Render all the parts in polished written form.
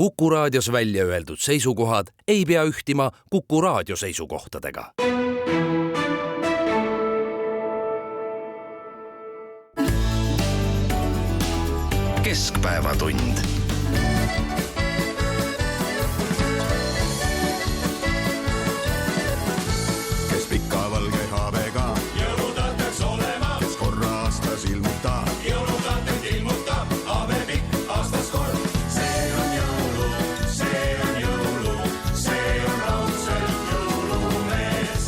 Kuku Raadios välja öeldud seisukohad ei pea ühtima Kuku Raadio seisukohtadega. Keskpäevatund. Kes pika valge haavega jõulutateks olema, kes korra aastas ilmutab jõulutateks ilmutab, habe pikk aastas kord. See on jõulu, see on jõulu, see on raudselt jõulumees.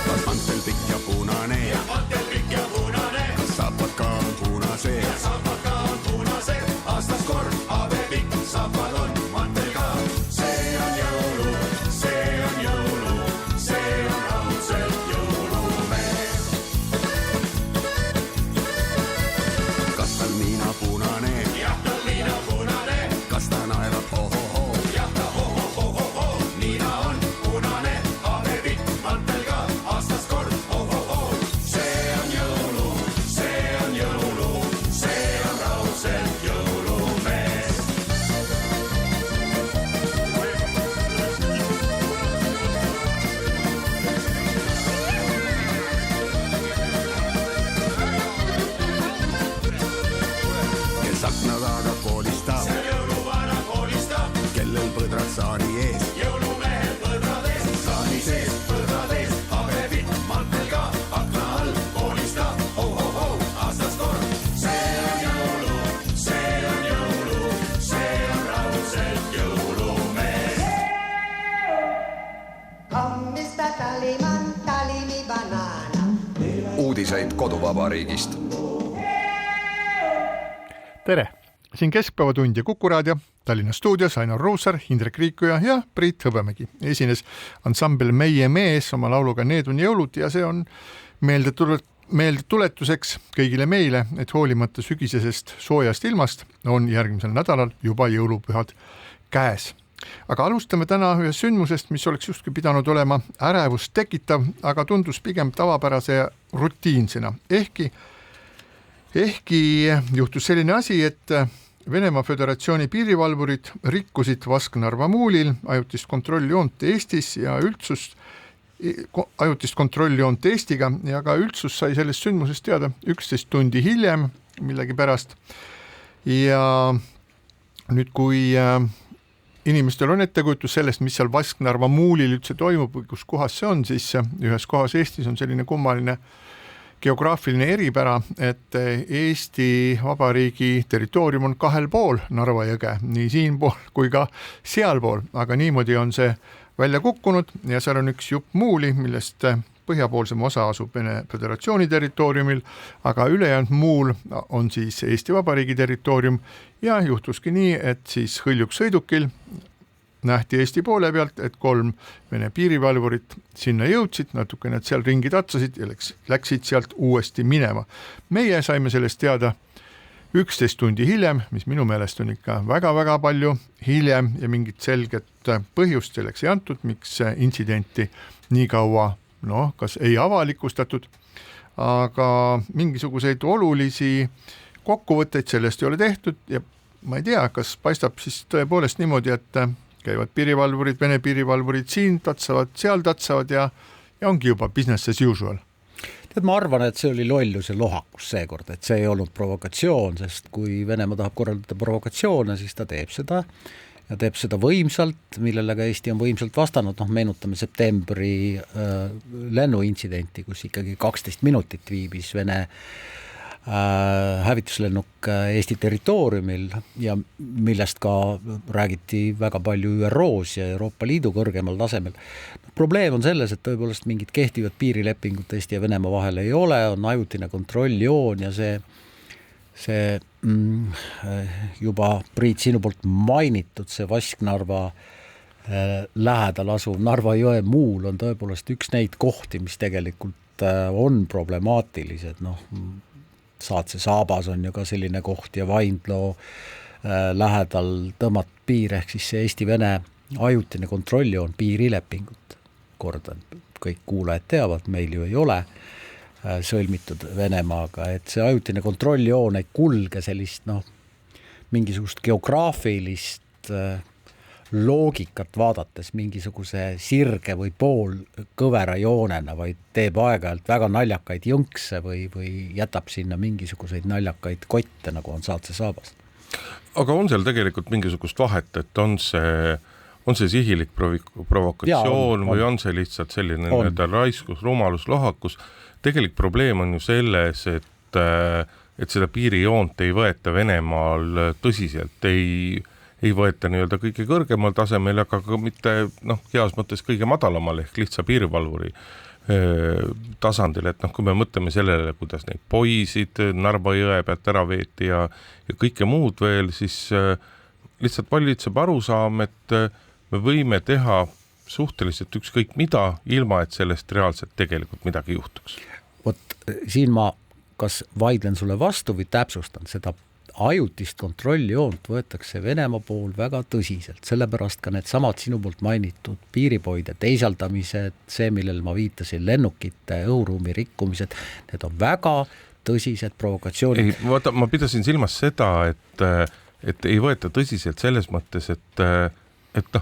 kas mantel pikk ja punane Ja mantel pikk ja punane, kas saapad ka on punased ja saapad ka on punased, aastas kord habe pikk saapad on mantel ka. See on jõulu, see on jõulu, see on raudselt jõulumees. kas tal niina punane Jah, tal niina punane, kas ta naerab ho-ho-ho jah ta ho-ho-ho-ho-ho, niina on punane, habe pikk mantel ka, aastas kord ho-ho-ho. See on jõulu, see on jõulu, see on raudselt jõulumees. kes akna taga koolistab See jõuluvana koolistab, kellel põdrad saani ees jõulumehed põdrades, saani sees põdrades, habe pikk mantel ka, akna all koolistab, ho-ho-ho, aastas kord. See on jõulu, see on jõulu, see on raudselt jõulumees. Hommista taliman, talimi banana. Uudiseid koduvabariigist. Tere! Siin Keskpäevatund ja Kuku Raadio, Tallinna stuudios Ainar Ruussaar, Indrek Riikuja ja Priit Hõbemägi. Esines ansambel Meie mees oma lauluga Need on jõulud ja see on meeldetuletuseks kõigile meile, et hoolimata sügisesest soojast ilmast on järgmisel nädalal juba jõulupühad käes. Aga alustame täna ühest sündmusest, mis oleks justkui pidanud olema ärevust tekitav, aga tundus pigem tavapärase ja rutiinsena. Ehkki juhtus selline asi, et Venemaa Föderatsiooni piirivalvurid rikkusid Vasknarva muulil ajutist kontrolljoont Eestis ja ajutist kontrolljoont Eestiga ja ka üldsus sai sellest sündmusest teada 11 tundi hiljem millegi pärast. Ja nüüd, kui inimestel on ettekujutus sellest, mis seal Vasknarva muulil üldse toimub või kus kohas see on, siis ühes kohas Eestis on selline kummaline geograafiline eripära, et Eesti Vabariigi territoorium on kahel pool Narva jõge, nii siinpool kui ka sealpool, aga niimoodi on see välja kukkunud ja seal on üks jupp muuli, millest põhjapoolsem osa asub Vene Föderatsiooni territooriumil, aga ülejäänud muul on siis Eesti Vabariigi territoorium ja juhtuski nii, et siis hõljuksõidukil nähti Eesti poole pealt, et 3 Vene piirivalvurit sinna jõudsid, natuke nad seal ringi tatsasid ja läksid sealt uuesti minema. Meie saime sellest teada 11 tundi hiljem, mis minu meelest on ikka väga-väga palju hiljem ja mingit selget põhjust selleks ei antud, miks intsidenti nii kaua kas ei avalikustatud, aga mingisuguseid olulisi kokkuvõtteid sellest ei ole tehtud ja ma ei tea, kas paistab siis tõepoolest niimoodi, et käivad piirivalvurid, Vene piirivalvurid siin tatsavad, seal tatsavad ja ongi juba business as usual. Tead, ma arvan, et see oli lollus ja lohakus seekord, et see ei olnud provokatsioon, sest kui Venemaa tahab korraldada provokatsioone, siis ta teeb seda ja teeb seda võimsalt, millele ka Eesti on võimsalt vastanud. Meenutame septembri lennuintsidenti, kus ikkagi 12 minutit viibis Vene hävituslennuk Eesti territooriumil ja millest ka räägiti väga palju ÜROs ja Euroopa Liidu kõrgemal tasemel. Probleem on selles, et tõepoolest mingit kehtivat piirilepingut Eesti ja Venemaa vahel ei ole, on ajutine kontrolljoon ja see juba Priit sinu poolt mainitud, see Vasknarva lähedal asuv Narva jõe muul on tõepoolest üks neid kohti, mis tegelikult on problemaatilised, Saatse Saabas on ju ka selline koht ja Vaindloo lähedal tõmmat piir ehk siis see Eesti-Vene ajutine kontrolljoon piirilepingut. Kordan, kõik kuulajad teavad, meil ju ei ole sõlmitud Venemaaga, et see ajutine kontrolljoon ei kulge sellist mingisugust geograafilist loogikat vaadates mingisuguse sirge või pool kõvera joonena, vaid teeb aeg-ajalt väga naljakaid jõnkse või jätab sinna mingisuguseid naljakaid kotte, nagu on Saatse saabas. Aga on seal tegelikult mingisugust vahet, et on see sihilik provokatsioon või on see lihtsalt selline raiskus, rumalus, lohakus? Tegelik probleem on ju selles, et seda piirijoont ei võeta Venemaal tõsiselt, ei võeta nii-öelda kõige kõrgemal tasemel, aga ka mitte heas mõttes kõige madalamal ehk lihtsa piirivalvuri tasandil, et kui me mõtleme sellele, kuidas neid poisid Narva jõe pealt ära veeti ja kõike muud veel, siis lihtsalt valitseb arusaam, et me võime teha suhteliselt ükskõik mida, ilma et sellest reaalselt tegelikult midagi juhtuks. Vot siin ma kas vaidlen sulle vastu või täpsustan seda ajutist kontrolljoont võetakse Venemaa pool väga tõsiselt, sellepärast ka need samad sinu poolt mainitud piiripoide teisaldamised, see, millel ma viitasin, lennukite õhuruumi rikkumised, need on väga tõsised provokatsioonid. Vaata, ma pidasin silmas seda, et ei võeta tõsiselt selles mõttes, et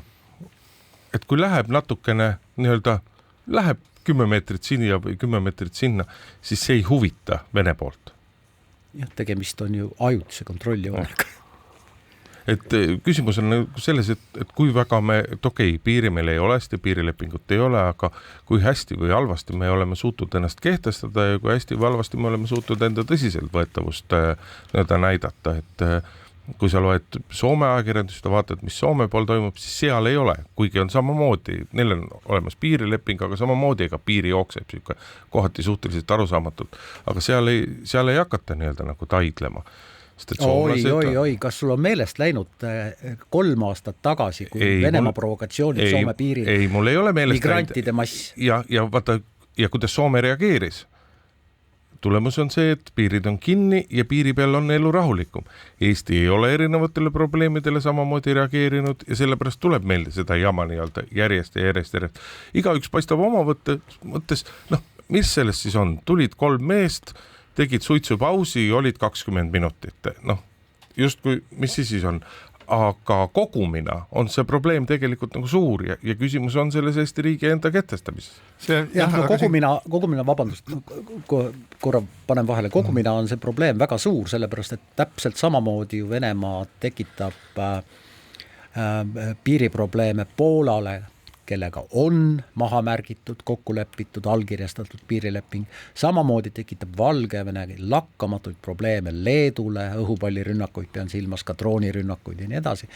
kui läheb natukene läheb 10 meetrit sinna või 10 meetrit sinna, siis see ei huvita Vene poolt. Jah, tegemist on ju ajutise kontrolljoonega. Et küsimus on selles, et kui väga piiri meil ei ole, piirilepingut ei ole, aga kui hästi või halvasti me oleme suutnud ennast kehtestada ja kui hästi või halvasti me oleme suutnud enda tõsiselt võetavust näidata, et kui sa loed Soome ajakirjandust ja vaatad, mis Soome pool toimub, siis seal ei ole, kuigi on samamoodi, neil on olemas piirileping, aga samamoodi ega piiri jookseb kohati suhteliselt arusaamatult, aga seal ei hakata nii-öelda nagu taidlema. Oi, kas sul on meelest läinud 3 aastat tagasi, kui Venemaa provokatsioonid Soome piiril, ei, mul ei ole meelest migrantide mass. Ja vaata, ja kuidas Soome reageeris. Tulemus on see, et piirid on kinni ja piiri peal on elu rahulikum. Eesti ei ole erinevatele probleemidele samamoodi reageerinud ja sellepärast tuleb meelde seda jama nii-öelda järjest. Igaüks paistab oma mõttes, mis sellest siis on? Tulid 3 meest, tegid suitsupausi, olid 20 minutit. Justkui, mis siis on? Aga kogumina on see probleem tegelikult nagu suur ja küsimus on selles Eesti riigi enda kehtestamises. Kogumina, vabandust, korra panen vahele, kogumina on see probleem väga suur, sellepärast et täpselt samamoodi ju Venemaa tekitab piiriprobleeme Poolale, kellega on maha märgitud, kokku lepitud, allkirjastatud piirileping. Samamoodi tekitab Valgevene lakkamatuid probleeme Leedule, õhupallirünnakuid pean silmas, ka droonirünnakuid ja nii edasi.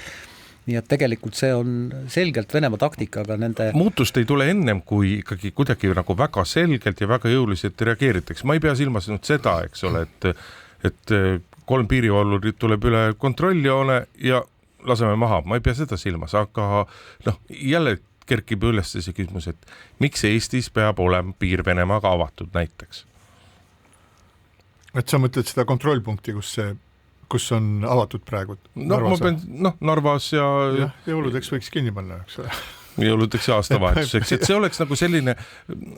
Nii et tegelikult see on selgelt Venemaa taktika, aga nende... Muutust ei tule ennem, kui ikkagi kuidagi nagu väga selgelt ja väga jõuliselt reageeritakse. Ma ei pea silmas seda, eks ole, et 3 piirivalvurit tuleb üle kontrolljoone ja laseme maha. Ma ei pea seda silmas, aga jälle kerkib üles see küsimus, et miks Eestis peab olema piir Venemaaga avatud näiteks? Et sa mõtled seda kontrollpunkti, kus on avatud praegu? Narvas ja jõuludeks võiks kinni panna, eks ole. Jõuludeks ja aastavahetuseks, et see oleks nagu selline,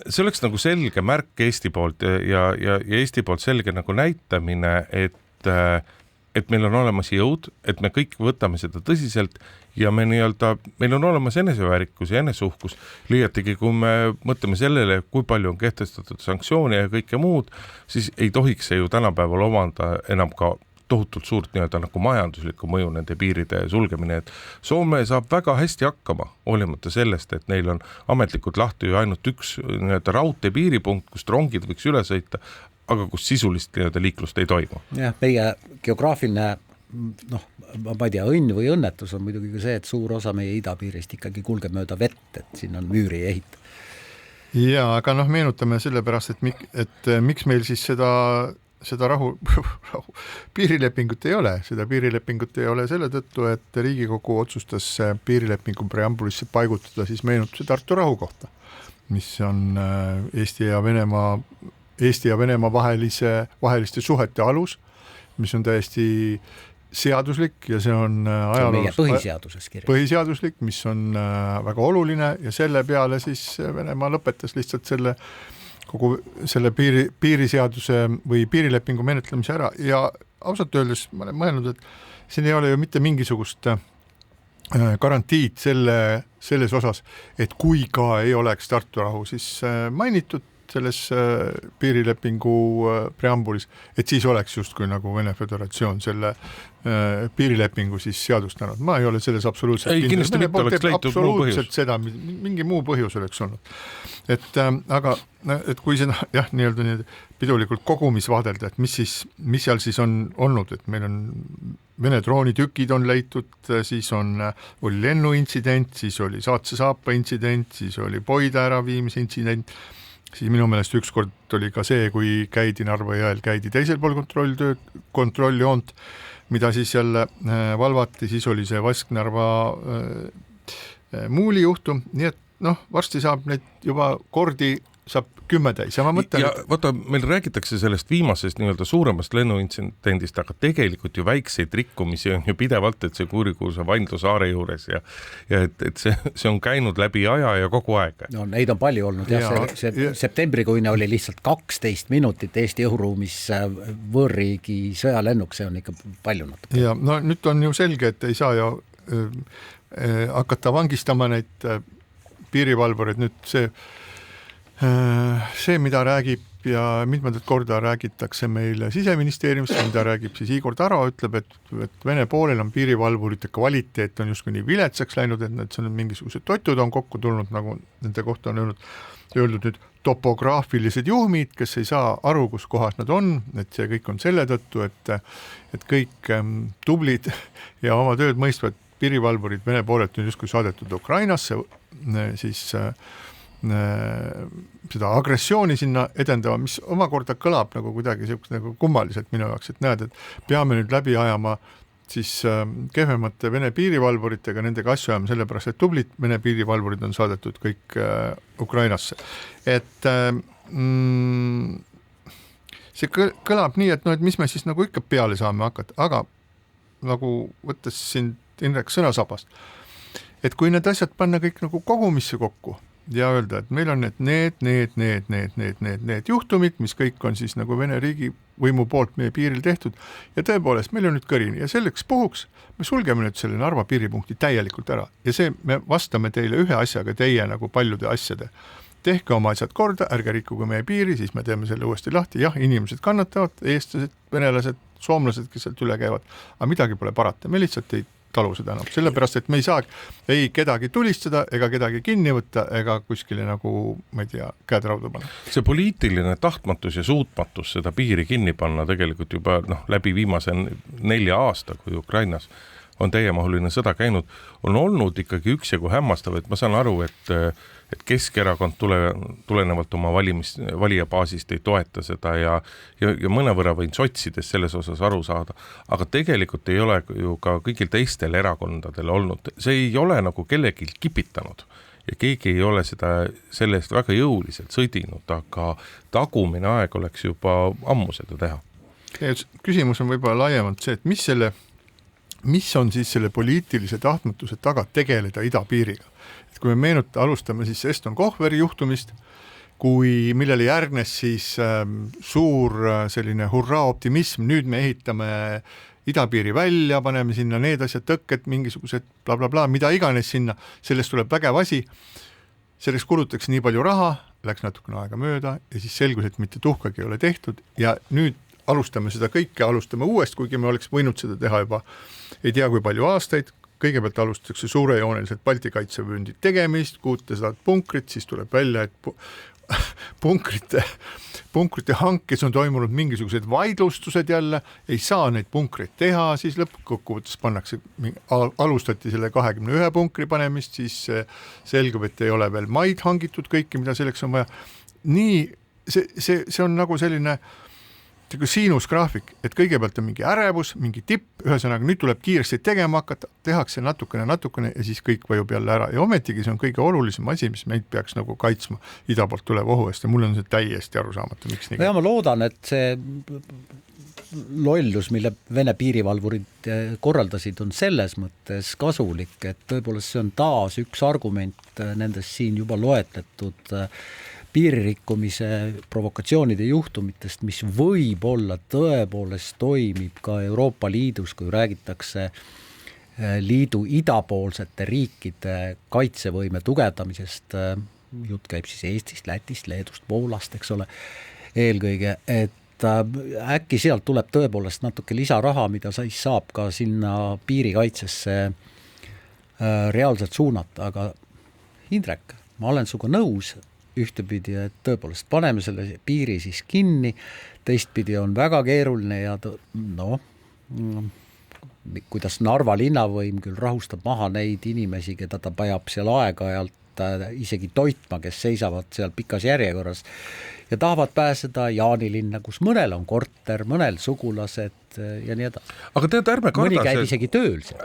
see oleks nagu selge märk Eesti poolt ja Eesti poolt selge nagu näitamine, et meil on olemas jõud, et me kõik võtame seda tõsiselt ja meil on olemas eneseväärikus ja enesuhkus. Liiatigi, kui me mõtleme sellele, kui palju on kehtestatud sanktsioone ja kõike muud, siis ei tohiks see ju tänapäeval omanda enam ka tohutult suurt nii-öelda nagu majanduslikku mõju nende piiride sulgemine, et Soome saab väga hästi hakkama, hoolimata sellest, et neil on ametlikult lahti ju ainult üks nii-öelda raudtee piiripunkt, kust rongid võiks üle sõita, aga kus sisulist nii-öelda liiklust ei toimu. Jah, meie geograafiline ma ei tea, õnn või õnnetus on muidugi ka see, et suur osa meie idapiirist ikkagi kulgeb mööda vett, et siin on müüri ehita. Ja, aga meenutame sellepärast, et miks meil siis seda rahu piirilepingut ei ole. Seda piirilepingut ei ole selle tõttu, et Riigikogu otsustas piirilepingu preambulisse paigutada siis meenutuse Tartu rahu kohta, mis on Eesti ja Venemaa vaheliste suhete alus, mis on täiesti seaduslik ja see on põhiseaduslik, mis on väga oluline ja selle peale siis Venemaa lõpetas lihtsalt kogu selle piiriseaduse või piirilepingu menetlemise ära ja ausalt öeldes ma olen mõelnud, siin ei ole ju mitte mingisugust garantiid selles osas, et kui ka ei oleks Tartu rahu siis mainitud selles piirilepingu preambulis, et siis oleks justkui nagu Vene Föderatsioon selle piirilepingu siis seadustanud. Ma ei ole selles absoluutselt ei, kindlasti mitte oleks leitud muu põhjus. Seda, mingi muu põhjus oleks olnud. Aga kui seda jah, nii-öelda pidulikult kogumis vaadelda, et mis seal siis on olnud, et meil on Vene droonitükid on leitud, siis oli lennuintsident, siis oli Saatse saapa intsident, siis oli Poida äraviimise intsident, siis minu meelest ükskord oli ka see, kui käidi Narva jõel, käidi teisel pool kontrolljoont, mida siis jälle valvati, siis oli see Vasknarva muuli juhtum, nii et varsti saab neid juba kordi saab 10 täis. Ja vaata, meil räägitakse sellest viimasest nii-öelda suuremast lennuintsidendist, aga tegelikult ju väikseid rikkumisi on ju pidevalt, et see kurikuulsa Vaindlo saare juures ja et see on käinud läbi aja ja kogu aeg. No neid on palju olnud see septembrikuine oli lihtsalt 12 minutit Eesti õhuruumis võõrriigi sõjalennuk, see on ikka palju natuke. Ja nüüd on ju selge, et ei saa ju hakata vangistama neid piirivalvureid, nüüd see, mida räägib ja mitmendat korda räägitakse meile Siseministeeriumist, mida räägib siis Igor Taro, ütleb, et Vene poolel on piirivalvurite kvaliteet on justkui nii viletsaks läinud, et see on mingisugused totud on kokku tulnud, nagu nende kohta on öeldud nüüd topograafilised juhmid, kes ei saa aru, kus kohas nad on, et see kõik on selle tõttu, et kõik tublid ja oma tööd mõistvad piirivalvurid Vene poolelt on justkui saadetud Ukrainasse, siis seda agressiooni sinna edendama, mis omakorda kõlab nagu kuidagi nagu kummaliselt minu jaoks, et näed, et peame nüüd läbi ajama siis kehvemate Vene piirivalvuritega, nendega asju ajama, sellepärast, et tublid Vene piirivalvurid on saadetud kõik Ukrainasse. Et see kõlab nii, et et mis me siis nagu ikka peale saame hakata, aga nagu võttes siin Indrek sõnasabast, et kui need asjad panna kõik nagu kogumisse kokku ja öelda, et meil on need juhtumid, mis kõik on siis nagu Vene riigi võimu poolt meie piiril tehtud ja tõepoolest meil on nüüd kõrini ja selleks puhuks me sulgeme nüüd selle Narva piiripunkti täielikult ära ja see me vastame teile ühe asjaga, teie nagu paljude asjade. Tehke oma asjad korda, ärge rikkuge meie piiri, siis me teeme selle uuesti lahti. Jah, inimesed kannatavad, eestlased, venelased, soomlased, kes sealt üle käivad, aga midagi pole parata, me lihtsalt ei talu seda enam, sellepärast, et me ei saa ei kedagi tulistada ega kedagi kinni võtta ega kuskile nagu, ma ei tea, käed rauda panna. See poliitiline tahtmatus ja suutmatus seda piiri kinni panna tegelikult juba läbi viimase 4 aasta, kui Ukrainas on täiemahuline sõda käinud, on olnud ikkagi üksjagu hämmastav, et ma saan aru, et Keskerakond tulenevalt oma valijabaasist ei toeta seda ja mõnevõrra võin sotsides selles osas aru saada, aga tegelikult ei ole ju ka kõigil teistel erakondadel olnud, see ei ole nagu kellegi kipitanud ja keegi ei ole selle eest väga jõuliselt sõdinud, aga tagumine aeg oleks juba ammu seda teha. Küsimus on võib-olla laiemalt see, et mis on siis selle poliitilise tahtmatuse taga tegeleda idapiiriga. Et kui me alustame siis Eston Kohveri juhtumist, millele järgnes siis suur selline hurraa optimism, nüüd me ehitame idapiiri välja, paneme sinna need asjad, tõkked, mingisugused blablabla, mida iganes sinna, sellest tuleb vägev asi, selleks kulutaks nii palju raha, läks natukene aega mööda ja siis selgus, et mitte tuhkagi ei ole tehtud ja nüüd alustame seda kõike, alustame uuest, kuigi me oleks võinud seda teha juba ei tea kui palju aastaid, kõigepealt alustatakse suurejooneliselt Balti kaitsevööndi tegemist, 600 punkrit, siis tuleb välja, et punkrite hankes on toimunud mingisugused vaidlustused jälle, ei saa neid punkreid teha, siis lõppkokkuvõttes alustati selle 21 punkri panemist, siis selgub, et ei ole veel maid hangitud kõiki, mida selleks on vaja. Nii, see on nagu selline siinusgraafik, et kõigepealt on mingi ärevus, mingi tipp, ühesõnaga nüüd tuleb kiiresti tegema hakata, tehakse natukene ja siis kõik vajub jälle ära ja ometigi see on kõige olulisem asi, mis meid peaks nagu kaitsma ida poolt tuleva ohu eest ja mul on see täiesti arusaamatu, miks nii. Ja ma loodan, et see lollus, mille Vene piirivalvurid korraldasid, on selles mõttes kasulik, et tõepoolest see on taas üks argument nendest siin juba loetletud piiririkkumise provokatsioonide juhtumitest, mis võib-olla tõepoolest toimib ka Euroopa Liidus, kui räägitakse liidu idapoolsete riikide kaitsevõime tugevdamisest, jutt käib siis Eestist, Lätist, Leedust, Poolast, eks ole, eelkõige, et äkki sealt tuleb tõepoolest natuke lisaraha, mida siis saab ka sinna piirikaitsesse reaalselt suunata, aga Indrek, ma olen suga nõus ühtepidi, et tõepoolest paneme selle piiri siis kinni, teistpidi on väga keeruline ja kuidas Narva linnavõim küll rahustab maha neid inimesi, keda ta pajab seal aeg-ajalt isegi toitma, kes seisavad seal pikas järjekorras ja tahavad pääseda Jaanilinna, kus mõnel on korter, mõnel sugulased ja nii edasi. Aga tead, mõni käib isegi tööl seal.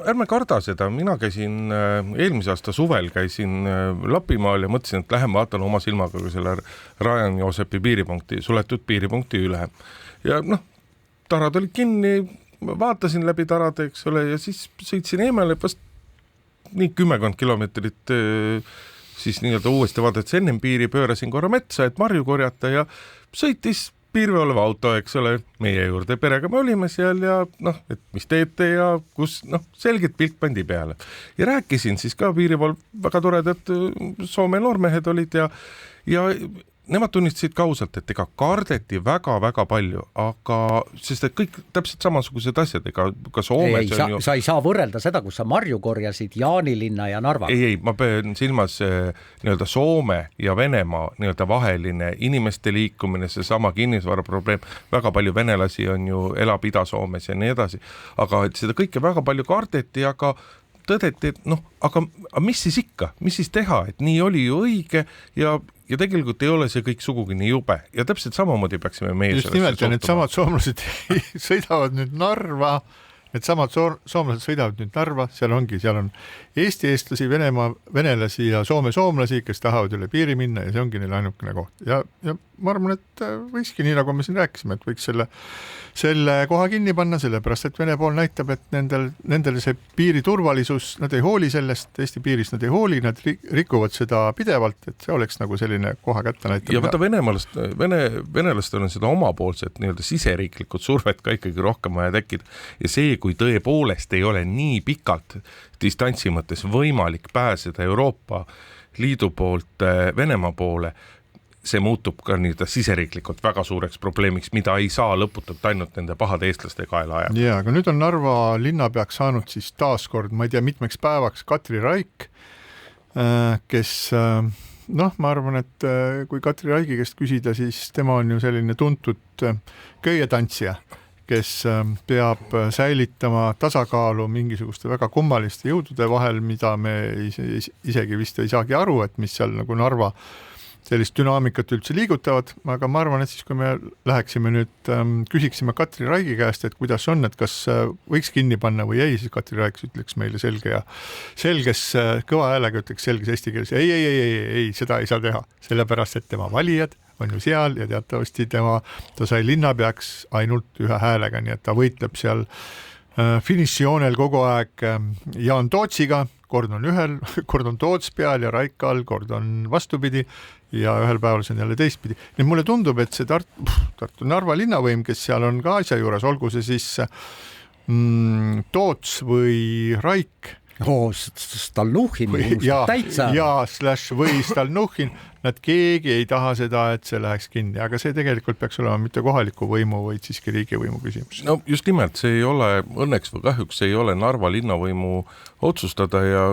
Ärme karda seda, mina käisin eelmise aasta suvel käisin Lapimaal ja mõtlesin, et lähen vaatan oma silmaga selle Rajan Joosepi piiripunkti, suletud piiripunkti üle. Ja tarad olid kinni, vaatasin läbi tarade, eks ole, ja siis sõitsin eemale vast nii 10 kilomeetrit siis nii-öelda uuesti vaadates ennem piiri pöörasin korra metsa, et marju korjata ja sõitis piirivalve auto, eks ole, meie juurde perega me olime seal ja et mis teete ja kus, selgelt pilt pandi peale. Ja rääkisin siis ka piirivalve, väga toredad Soome noormehed olid ja nemad tunnistasid kausalt, et ega kardeti väga-väga palju, aga sest et kõik täpselt samasugused asjad, ega ka Soomes on ju... Sa ei saa võrrelda seda, kus sa marju korjasid Jaanilinna ja Narva. Ei, ma pean silmas nii-öelda Soome ja Venemaa nii-öelda vaheline inimeste liikumine, see sama kinnisvara probleem, väga palju venelasi on ju, elab Ida-Soomes ja nii edasi, aga et seda kõike väga palju kardeti, aga tõdeti, et aga mis siis ikka, mis siis teha, et nii oli ju õige ja tegelikult ei ole see kõik sugugi nii jube ja täpselt samamoodi peaksime meie just nimelt ja need samad soomlased sõidavad nüüd Narva, seal on Eesti eestlasi, venelasi ja Soome soomlasi, kes tahavad üle piiri minna ja see ongi neil ainukene koht ja ma arvan, et võikski nii, nagu me siin rääkisime, et võiks selle koha kinni panna, sellepärast et Vene pool näitab, et nendel see piiri turvalisus, nad ei hooli sellest, Eesti piiris nad ei hooli, nad rikuvad seda pidevalt, et see oleks nagu selline koha kätte näitab. Ja võtta venelastel on seda omapoolset nii-öelda siseriiklikud survet ka ikkagi rohkem vaja tekkida ja see, kui tõepoolest ei ole nii pikalt distantsi mõttes võimalik pääseda Euroopa Liidu poolt Venemaa poole, see muutub ka nii-öelda siseriiklikult väga suureks probleemiks, mida ei saa lõputult ainult nende pahade eestlaste kaela ajada. Ja, aga nüüd on Narva linnapeaks saanud siis taaskord, ma ei tea, mitmeks päevaks Katri Raik, kes, ma arvan, et kui Katri Raigi käest küsida, siis tema on ju selline tuntud köietantsija, kes peab säilitama tasakaalu mingisuguste väga kummaliste jõudude vahel, mida me isegi vist ei saagi aru, et mis seal nagu Narva sellist dünaamikat üldse liigutavad, aga ma arvan, et siis kui me läheksime nüüd, küsiksime Katri Raigi käest, et kuidas on, et kas võiks kinni panna või ei, siis Katri Raik ütleks meile selges kõva häälega ütleks selges eesti keeles, ei, seda ei saa teha, sellepärast, et tema valijad on ju seal ja teatavasti ta sai linnapeaks ainult ühe häälega, nii et ta võitleb seal finišijoonel kogu aeg Jaan Tootsiga, kord on Toots peal ja Raik all, kord on vastupidi ja ühel päeval see on jälle teistpidi. Nii mulle tundub, et see Tartu Narva linnavõim, kes seal on ka asja juures, olgu see siis Toots või Raik, Stalnuhhin täitsa. või Stalnuhhin, nad keegi ei taha seda, et see läheks kinni, aga see tegelikult peaks olema mitte kohaliku võimu, vaid siiski riigivõimu küsimus. No just nimelt, see ei ole, õnneks või kahjuks see ei ole Narva linnavõimu otsustada ja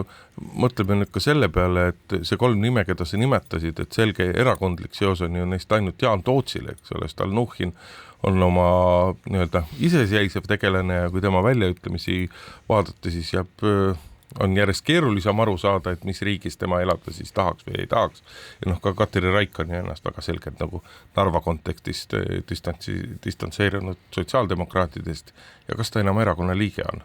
mõtleme nüüd ka selle peale, et see 3 nime, keda sa nimetasid, et selge erakondlik seos on ju neist ainult Jaan Tootsile, eks ole, Stalnuhhin on oma nii-öelda iseseisev tegelane ja kui tema väljaütlemisi vaadata, siis on järjest keerulisem aru saada, et mis riigis tema elada siis tahaks või ei tahaks. Ja ka Katri Raik on ennast väga selgelt nagu Narva kontekstist distantseerinud sotsiaaldemokraatidest ja kas ta enam erakonna liige on?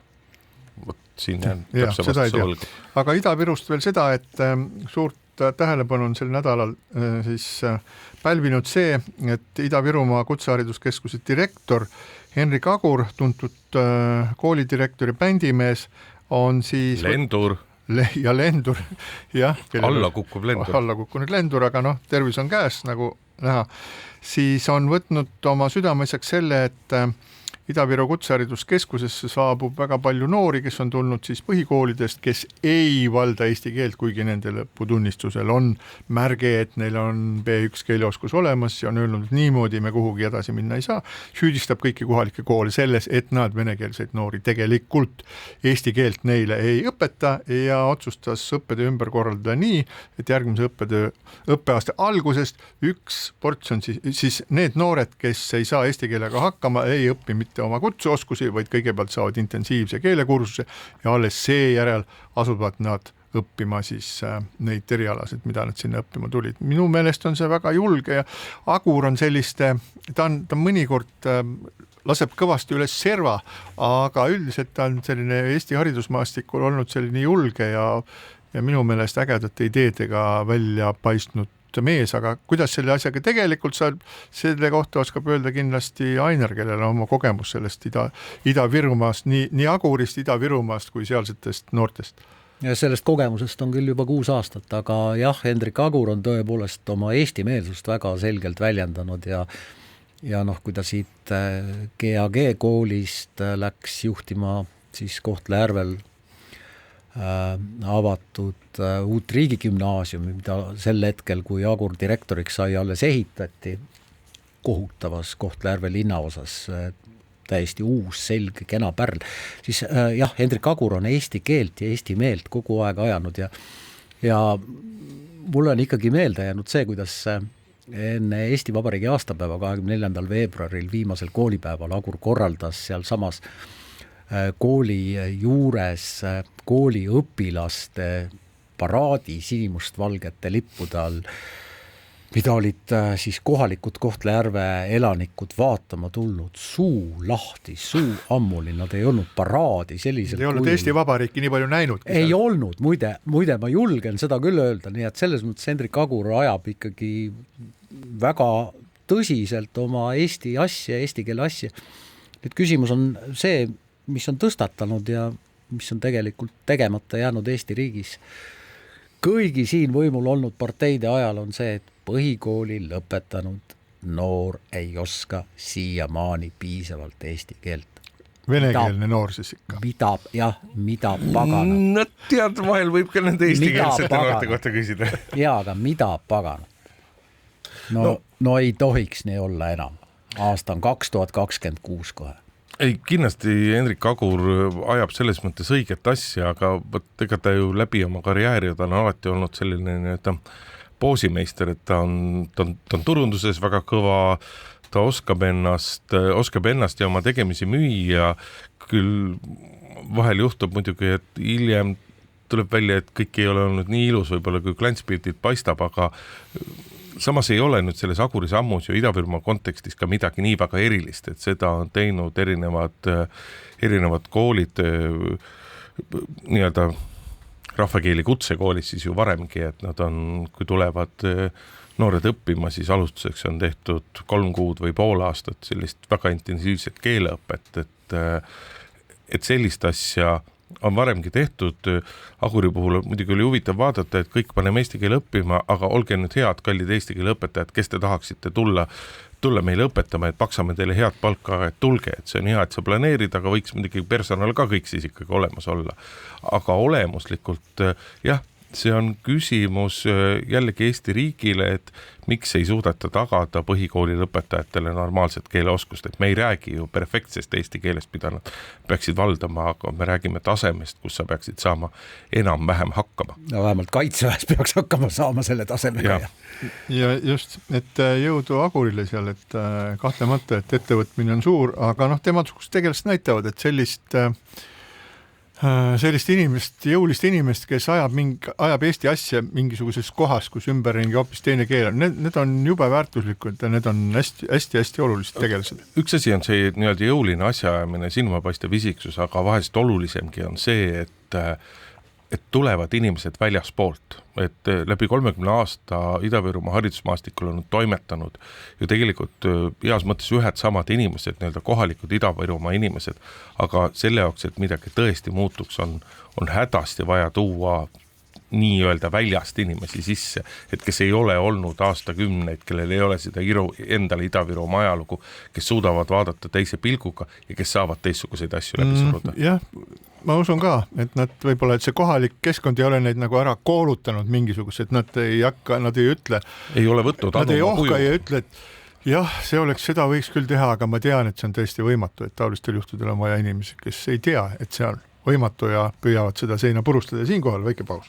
Siin seda ei tea. Aga Ida-Virust veel seda, et suurt tähelepanu on sel nädalal siis pälvinud see, et Ida-Virumaa Kutsehariduskeskuse direktor Henrik Agur, tuntud koolidirektori bändimees, on siis Lendur. ja lendur, jah, alla kukkunud lendur, aga noh, tervis on käes, nagu näha, siis on võtnud oma südameasjaks selle, et Ida-Viru Kutsehariduskeskusesse saabub väga palju noori, kes on tulnud siis põhikoolidest, kes ei valda eesti keelt, kuigi nende lõputunnistusel on märge, et neil on B1 keeleoskus olemas ja on öelnud, et niimoodi me kuhugi edasi minna ei saa. Süüdistab kõiki kohalikke koole selles, et nad venekeelseid noori tegelikult eesti keelt neile ei õpeta ja otsustas õppetöö ümber korraldada nii, et järgmise õppeaasta algusest üks portsjon siis need noored, kes ei saa eesti keelega hakkama, ei õpi mitte oma kutseoskusi, vaid kõigepealt saavad intensiivse keelekursuse ja alles seejärel asuvad nad õppima siis neid erialasid, mida nad sinna õppima tulid. Minu meelest on see väga julge ja Agur on selliste, ta mõnikord laseb kõvasti üles serva, aga üldiselt ta on selline Eesti haridusmaastikul olnud selline julge ja minu meelest ägedate ideedega välja paistnud mees, aga kuidas selle asjaga tegelikult saab, selle kohta oskab öelda kindlasti Ainer, kellel on oma kogemus sellest Ida-Virumaast, nii Agurist, Ida-Virumaast kui sealsetest noortest. Ja sellest kogemusest on küll juba 6 aastat, aga jah, Hendrik Agur on tõepoolest oma eestimeelsust väga selgelt väljendanud ja noh, kui ta siit GAG koolist läks juhtima siis Kohtla-Järvel avatud uut riigigümnaasiumi, mida sel hetkel, kui Agur direktoriks sai, alles ehitati kohutavas Kohtla-Järve linnaosas, täiesti uus, selge, kena pärl, siis jah, Hendrik Agur on eesti keelt ja eesti meelt kogu aeg ajanud ja mulle on ikkagi meelde jäänud see, kuidas enne Eesti Vabariigi aastapäeva 24. veebruaril viimasel koolipäeval Agur korraldas seal samas kooli juures kooliõpilaste paraadi sinimustvalgete lippude all, mida olid siis kohalikud Kohtla-Järve elanikud vaatama tulnud, suu lahti, suu ammuli, nad ei olnud paraadi sellisel ei olnud Eesti Vabariiki nii palju näinud. Ei olnud, muide ma julgen seda küll öelda, nii et selles mõttes Hendrik Agur ajab ikkagi väga tõsiselt oma eesti asja, eesti keele asja. Nüüd küsimus on see, mis on tõstatanud ja mis on tegelikult tegemata jäänud Eesti riigis. Kõigi siin võimul olnud parteide ajal on see, et põhikooli lõpetanud noor ei oska siiamaani piisavalt eesti keelt. Venekeelne noor siis ikka. Mida pagana. No tead, vahel võib ka nende eestikeelsete noorte kohta küsida. Jaa, aga mida pagana? No ei tohiks nii olla enam. Aasta on 2026 kohe. Ei, kindlasti Hendrik Agur ajab selles mõttes õiget asja, aga ega ta ju läbi oma karjääri, ta on alati olnud selline poosimeister, et ta on turunduses väga kõva, ta oskab ennast ja oma tegemisi müüa, küll vahel juhtub muidugi, et hiljem tuleb välja, et kõik ei ole olnud nii ilus, võib-olla kui klantspildid paistab, aga samas ei ole nüüd selles Aguri sammus ju Ida-Virumaa kontekstis ka midagi nii väga erilist, et seda on teinud erinevad koolid nii-öelda rahvakeeli kutsekoolis siis ju varemgi, et nad on, kui tulevad noored õppima, siis alustuseks on tehtud 3 kuud või pool aastat sellist väga intensiivset keeleõpet, et sellist asja on varemgi tehtud. Aguri puhul muidugi oli huvitav vaadata, et kõik paneme eesti keele õppima, aga olge nüüd head, kallid eesti keele õpetajad, kes te tahaksite tulla meile õpetama, et maksame teile head palka, et tulge, et see on hea, et sa planeerid, aga võiks muidugi personal ka kõik siis ikkagi olemas olla. Aga olemuslikult, jah, see on küsimus jällegi Eesti riigile, et miks ei suudeta tagada põhikooli lõpetajatele normaalset keeleoskust, et me ei räägi ju perfektsest eesti keelest, mida nad peaksid valdama, aga me räägime tasemest, kus sa peaksid saama enam-vähem hakkama. No vähemalt kaitseväes peaks hakkama saama selle tasemega. Ja just, et jõudu Agurile seal, et kahtlemata, et ettevõtmine on suur, aga temaduskus tegelast näitavad, et sellist inimest, jõulist inimest, kes ajab Eesti asja mingisuguses kohas, kus ümberringi hoopis teine keel on, need on jube väärtuslikud ja need on hästi-hästi olulised tegelased. Üks asi on see nii-öelda jõuline asjaajamine, silmapaistev isiksus, aga vahest olulisemgi on see, et et tulevad inimesed väljaspoolt, et läbi 30 aasta Ida-Virumaa haridusmaastikul on toimetanud ju tegelikult heas mõttes ühed samad inimesed, nii-öelda kohalikud Ida-Virumaa inimesed, aga selle jaoks, et midagi tõesti muutuks, on hädasti vaja tuua nii-öelda väljast inimesi sisse, et kes ei ole olnud aastakümneid, kellel ei ole seda endale Ida-Virumaa ajalugu, kes suudavad vaadata teise pilguga ja kes saavad teistsuguseid asju läbi suruda. Jah, ma usun ka, et nad võib-olla, et see kohalik keskkond ei ole neid nagu ära koolutanud mingisugused, nad ei hakka, nad ei ütle, ei ole võtnud nad ei ohka ja ütle, et jah, seda võiks küll teha, aga ma tean, et see on tõesti võimatu, et taolistel juhtudel on vaja inimesi, kes ei tea, et see on võimatu ja püüavad seda seina purustada. Siinkohal väike paus.